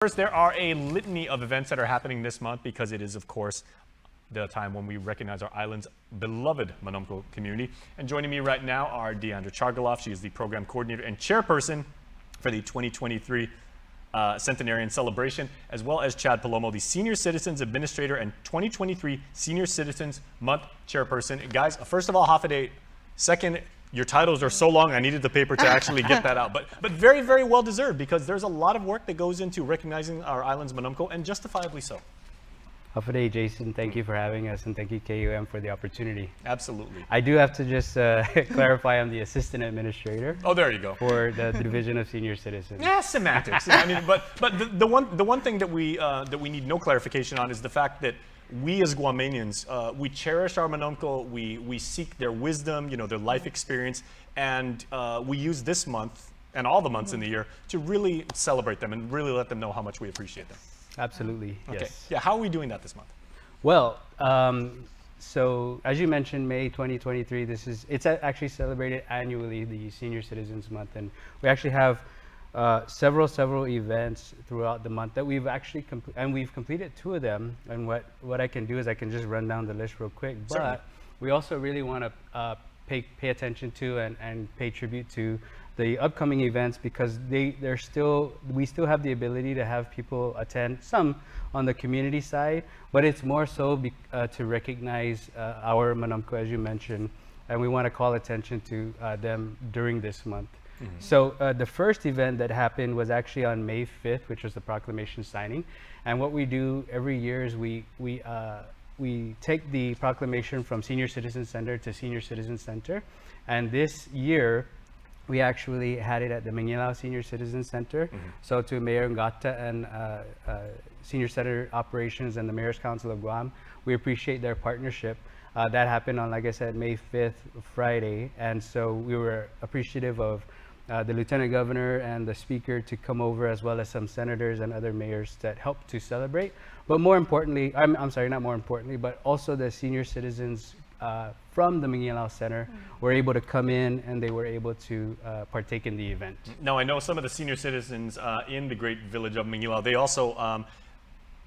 First, there are a litany of events that are happening this month because it is, of course, the time when we recognize our island's beloved Manumco community. And joining me right now are Deandra Chargaloff. She is the program coordinator and chairperson for the 2023 Centenarian Celebration, as well as Chad Palomo, the Senior Citizens Administrator and 2023 Senior Citizens Month chairperson. Guys, first of all, Hafaday. Second, your titles are so long, I needed the paper to actually get that out. But very, very well deserved, because there's a lot of work that goes into recognizing our island's Manumco, and justifiably so. Hafaday, Jason, thank you for having us, and thank you, KUM, for the opportunity. Absolutely. I do have to just clarify, I'm the assistant administrator. Oh, there you go. For the Division of Senior Citizens. Yeah, semantics. I mean, but the one thing that we need no clarification on is the fact that we as Guamanians, we cherish our Manumco, we seek their wisdom, their life experience, and we use this month and all the months in the year to really celebrate them and really let them know how much we appreciate them. Absolutely, okay. Yes. Yeah, how are we doing that this month? Well, so as you mentioned, May 2023, it's actually celebrated annually, the Senior Citizens Month, and we actually have several events throughout the month that we've actually we've completed 2 of them. And what I can do is I can just run down the list real quick. But Certainly. We also really want to pay attention to and pay tribute to the upcoming events, because we still have the ability to have people attend, some on the community side, but it's more so to recognize our Manumco, as you mentioned, and we want to call attention to them during this month. Mm-hmm. So the first event that happened was actually on May 5th, which was the proclamation signing. And what we do every year is we take the proclamation from Senior Citizen Center to Senior Citizen Center. And this year, we actually had it at the Mangilao Senior Citizen Center. Mm-hmm. So to Mayor Ngata and Senior Center Operations and the Mayor's Council of Guam, we appreciate their partnership. That happened on, like I said, May 5th, Friday. And so we were appreciative of the Lieutenant Governor and the Speaker to come over, as well as some senators and other mayors that helped to celebrate. But more importantly, I'm sorry, not more importantly, but also the senior citizens from the Mangilao Center were able to come in, and they were able to partake in the event. Now, I know some of the senior citizens in the great village of Mangilao, they also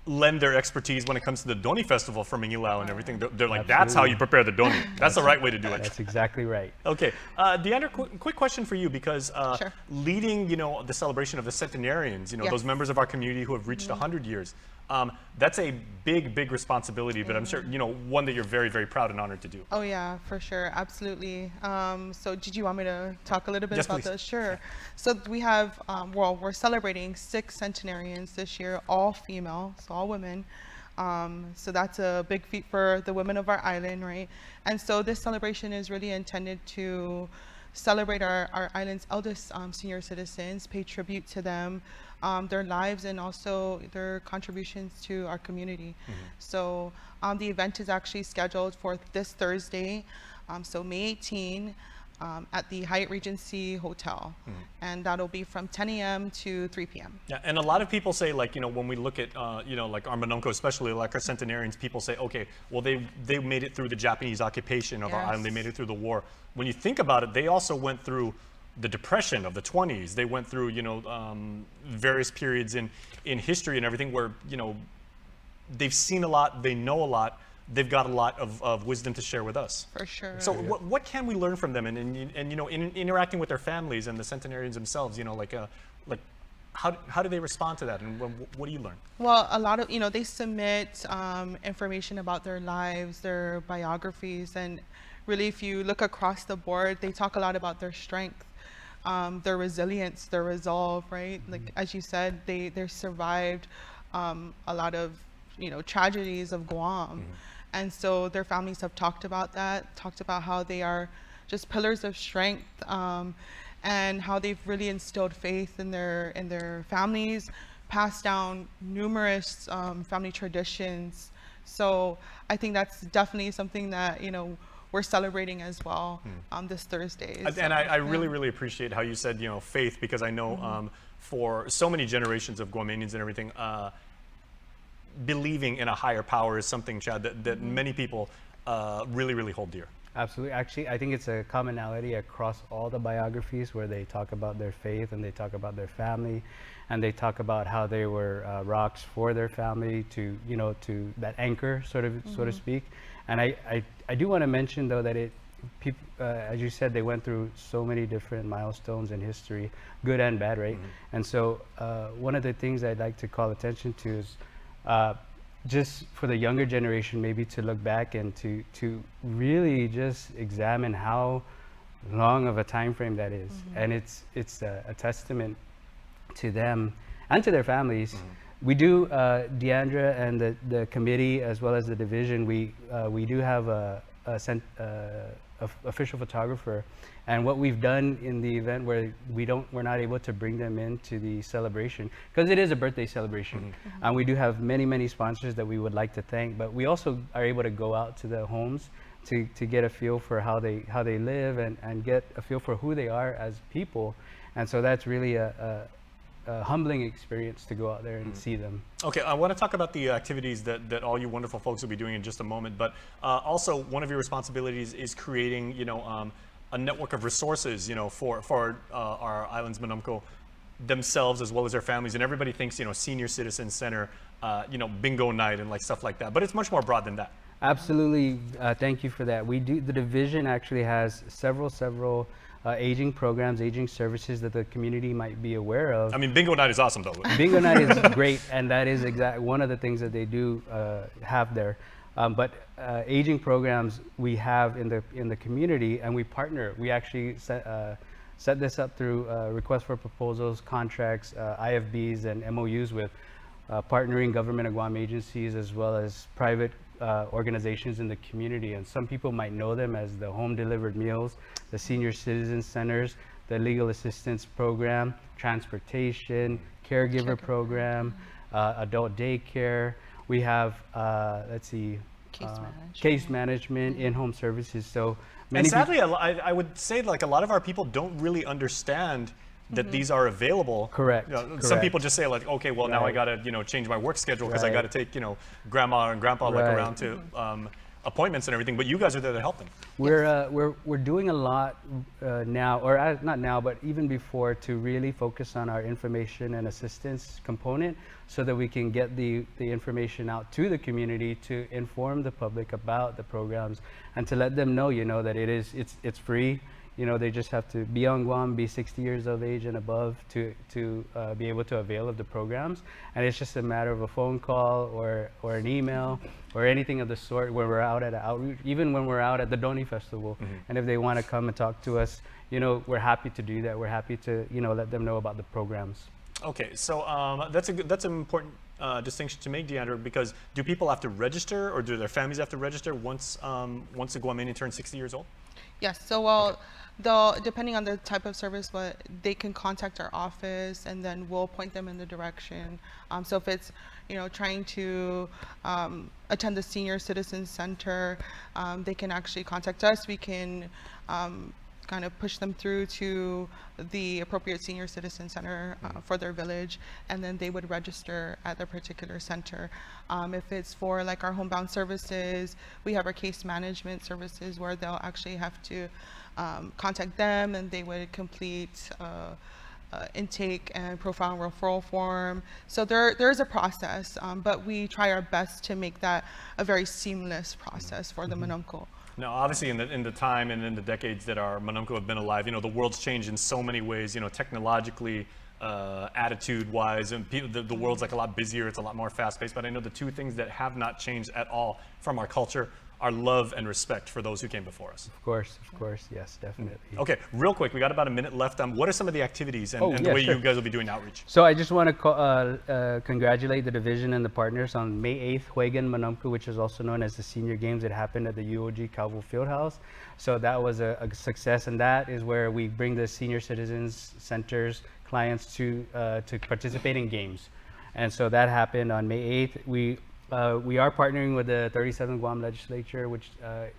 lend their expertise when it comes to the Doni Festival for Mangilao and everything. They're like, Absolutely. That's how you prepare the Doni. That's the right way to do it. That's exactly right. Okay. Deandra, quick question for you, because Sure. leading, the celebration of the centenarians, Yes. those members of our community who have reached 100 years, that's a big responsibility, but I'm sure, one that you're very, very proud and honored to do. Oh yeah, for sure, absolutely. So did you want me to talk a little bit Yes, about please. this? Sure. So we have, we're celebrating 6 centenarians this year, all female, so all women. So that's a big feat for the women of our island, right? And so this celebration is really intended to celebrate our island's eldest senior citizens, pay tribute to them, their lives, and also their contributions to our community. Mm-hmm. So the event is actually scheduled for this Thursday, so May 18, at the Hyatt Regency Hotel. Mm-hmm. And that'll be from 10 a.m. to 3 p.m. Yeah, and a lot of people say, when we look at, like our Manumco, especially like our centenarians, people say, okay, well, they made it through the Japanese occupation of our island, they made it through the war. When you think about it, they also went through the Depression of the 20s. They went through, various periods in history and everything where, they've seen a lot, they know a lot, they've got a lot of wisdom to share with us. For sure. So what can we learn from them? And in interacting with their families and the centenarians themselves, how do they respond to that, and what do you learn? Well, a lot of, they submit information about their lives, their biographies, and really, if you look across the board, they talk a lot about their strength, their resilience, their resolve, right? Mm-hmm. Like, as you said, they survived a lot of, tragedies of Guam. Mm-hmm. And so their families have talked about that, talked about how they are just pillars of strength, and how they've really instilled faith in their families, passed down numerous family traditions. So I think that's definitely something that, we're celebrating as well this Thursday. And I really appreciate how you said, faith, because I know for so many generations of Guamanians and everything, believing in a higher power is something, Chad, that many people really hold dear. Absolutely. Actually, I think it's a commonality across all the biographies where they talk about their faith and they talk about their family, and they talk about how they were rocks for their family to, to that anchor, sort of, so to speak. And I do want to mention though that people, as you said, they went through so many different milestones in history, good and bad, right? And so one of the things I'd like to call attention to is just for the younger generation, maybe to look back and to really just examine how long of a time frame that is. And it's a testament to them and to their families. We do, Deandra and the committee as well as the division, we do have a official photographer, and what we've done in the event where we're not able to bring them into the celebration because it is a birthday celebration, and we do have many sponsors that we would like to thank, but we also are able to go out to the homes to get a feel for how they live and get a feel for who they are as people. And so that's really a humbling experience to go out there and see them. Okay, I want to talk about the activities that all you wonderful folks will be doing in just a moment, but also one of your responsibilities is creating, a network of resources, for our island's Manumco themselves as well as their families. And everybody thinks, senior citizen center, bingo night and like stuff like that, but it's much more broad than that. Absolutely, thank you for that. The division actually has several aging programs, aging services that the community might be aware of. I mean, bingo night is awesome though. Bingo night is great, and that is one of the things that they do have there. But aging programs we have in the community, and we partner. We actually set this up through requests for proposals, contracts, IFBs, and MOUs with partnering government of Guam agencies as well as private organizations in the community. And some people might know them as the home delivered meals, the senior citizen centers, the legal assistance program, transportation, caregiver program, adult daycare. We have, case management, in-home services. So and sadly, I would say like a lot of our people don't really understand that these are available. Correct. Some people just say like, okay, well now I gotta change my work schedule because I gotta take grandma and grandpa like around to appointments and everything. But you guys are there to help them. We're doing a lot now, or not now, but even before, to really focus on our information and assistance component, so that we can get the information out to the community to inform the public about the programs and to let them know, that it's free. They just have to be on Guam, be 60 years of age and above to be able to avail of the programs. And it's just a matter of a phone call or an email or anything of the sort when we're out at an outreach, even when we're out at the Doni Festival. And if they want to come and talk to us, we're happy to do that. We're happy to, let them know about the programs. Okay, so that's an important distinction to make, Deandra, because do people have to register, or do their families have to register once the Guamanian turns 60 years old? Yes, so depending on the type of service, but they can contact our office and then we'll point them in the direction. So if it's, trying to attend the Senior Citizen Center, they can actually contact us. We can kind of push them through to the appropriate Senior Citizen Center for their village, and then they would register at their particular center. If it's for like our homebound services, we have our case management services where they'll actually have to contact them, and they would complete intake and profile and referral form. So there's a process, but we try our best to make that a very seamless process for the Manumco. Now, obviously, in the time and in the decades that our Manumco have been alive, the world's changed in so many ways. Technologically, attitude-wise, and the world's like a lot busier. It's a lot more fast-paced. But I know the two things that have not changed at all from our culture are love and respect for those who came before us. Of course, yes, definitely. Okay, real quick, we got about a minute left. What are some of the activities and the way you guys will be doing outreach? So I just want to congratulate the division and the partners on May 8th, Huegan Manumco, which is also known as the Senior Games. It happened at the UOG Calvo Fieldhouse. So that was a success, and that is where we bring the senior citizens centers clients to participate in games. And so that happened on May 8th. We are partnering with the 37th Guam Legislature, which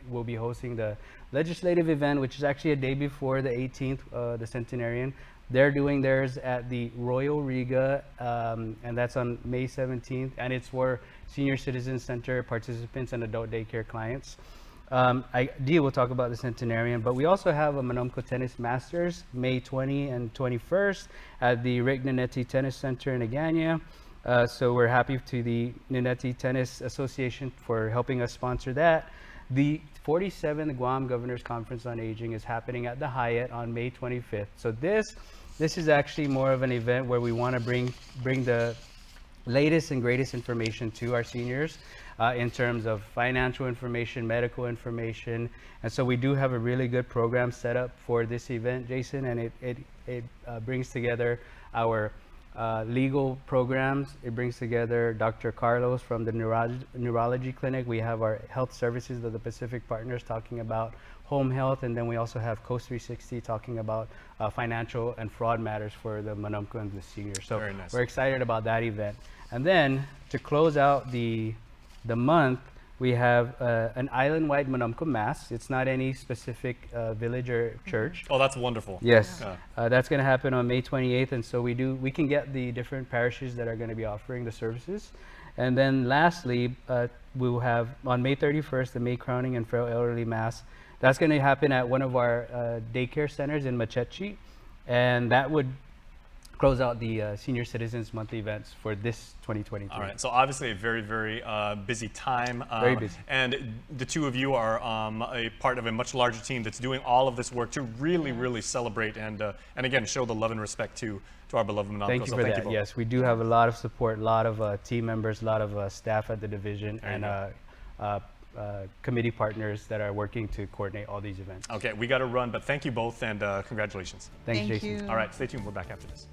will be hosting the legislative event, which is actually a day before the 18th, the centenarian. They're doing theirs at the Royal Riga, and that's on May 17th, and it's for Senior Citizen Center participants and adult daycare clients. Dia will talk about the centenarian, but we also have a Manomco Tennis Masters, May 20 and 21st at the Rick Nanetti Tennis Center in Agana. So we're happy to the Nanetti Tennis Association for helping us sponsor that. The 47th Guam Governors Conference on Aging is happening at the Hyatt on May 25th. So this is actually more of an event where we want to bring the latest and greatest information to our seniors in terms of financial information, medical information. And so we do have a really good program set up for this event, Jason, and it brings together our legal programs. It brings together Dr. Carlos from the neurology clinic. We have our health services of the Pacific Partners talking about home health, and then we also have Coast 360 talking about financial and fraud matters for the Manomco and the seniors. So Very nice. We're excited about that event. And then to close out the month, we have an island-wide Manomco Mass. It's not any specific village or church. Oh, that's wonderful. Yes, Yeah. that's going to happen on May 28th, and so we can get the different parishes that are going to be offering the services. And then lastly, we will have on May 31st the May Crowning and Frail Elderly Mass. That's going to happen at one of our daycare centers in Machechi, and that would close out the Senior Citizens Monthly events for this 2023. All right, so obviously a very, very busy time. Very busy. And the two of you are a part of a much larger team that's doing all of this work to really, really celebrate and again, show the love and respect to our beloved Manomco. Thank you So for that. both. Yes, we do have a lot of support, a lot of team members, a lot of staff at the division, There you and committee partners that are working to coordinate all these events. Okay, we got to run, but thank you both and congratulations. Thanks, Thank Jason. you. All right, stay tuned. We're back after this.